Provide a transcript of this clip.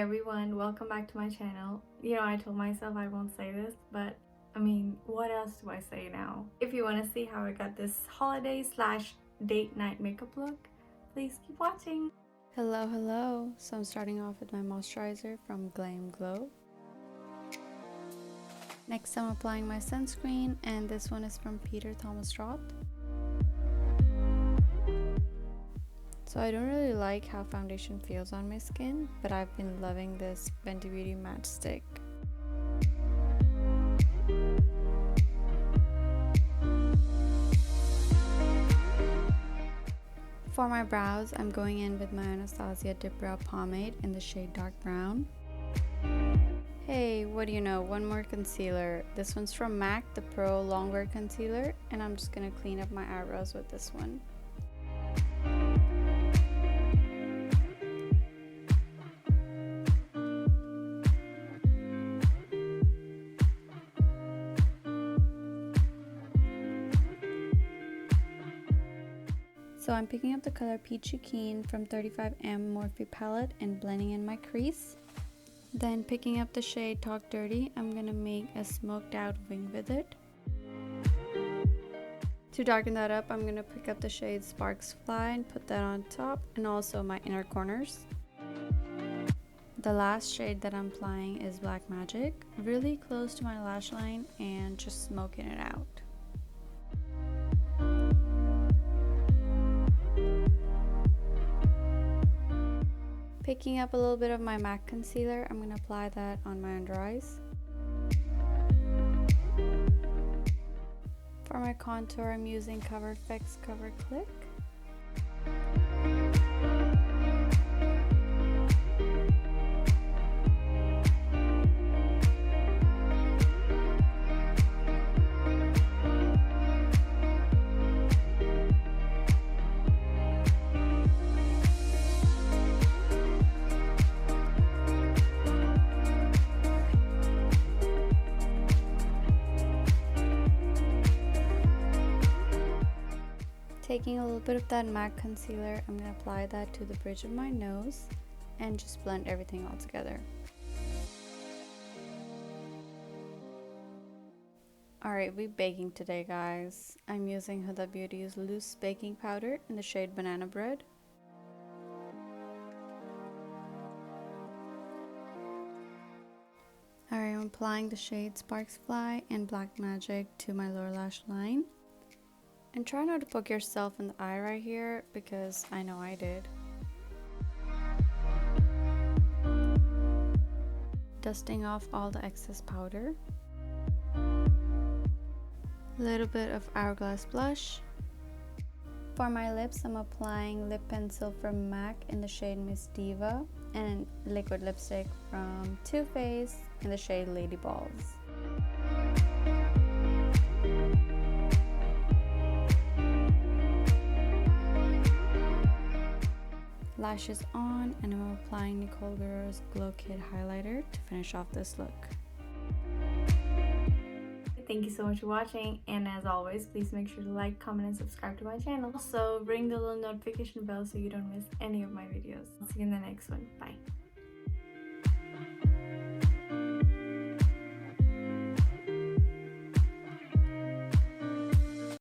everyone, welcome back to my channel. You know, I told myself I won't say this, but I mean, what else do I say now? If you want to see how I got this holiday slash date night makeup look, please keep watching. Hello. So I'm starting off with my moisturizer from Glamglow. Next I'm applying my sunscreen, and this one is from Peter Thomas Roth. So I don't really like how foundation feels on my skin, but I've been loving this Fenty Beauty matte stick. For my brows, I'm going in with my Anastasia Dipbrow pomade in the shade dark brown. Hey, what do you know, one more concealer. This one's from MAC, the Pro Longwear concealer, and I'm just gonna clean up my eyebrows with this one. So I'm picking up the color Peachy Keen from 35M Morphe palette and blending in my crease. Then picking up the shade Talk Dirty, I'm gonna make a smoked out wing with it. To darken that up, I'm gonna pick up the shade Sparks Fly and put that on top and also my inner corners. The last shade that I'm applying is Black Magic, really close to my lash line and just smoking it out. Picking up a little bit of my MAC concealer, I'm going to apply that on my under eyes. For my contour, I'm using Cover FX Cover Click. Taking a little bit of that MAC concealer, I'm going to apply that to the bridge of my nose and just blend everything all together. Alright, we're baking today, guys. I'm using Huda Beauty's loose baking powder in the shade Banana Bread. Alright, I'm applying the shade Sparks Fly and Black Magic to my lower lash line. And try not to poke yourself in the eye right here, because I know I did. Dusting off all the excess powder. A little bit of Hourglass blush. For my lips, I'm applying lip pencil from MAC in the shade Miss Diva and liquid lipstick from Too Faced in the shade Lady Balls. Lashes on, and I'm applying Nicole Guerriero's Glow Kit highlighter to finish off this look. Thank you so much for watching, and as always, please make sure to like, comment, and subscribe to my channel. Also, ring the little notification bell so you don't miss any of my videos. I'll see you in the next one. Bye.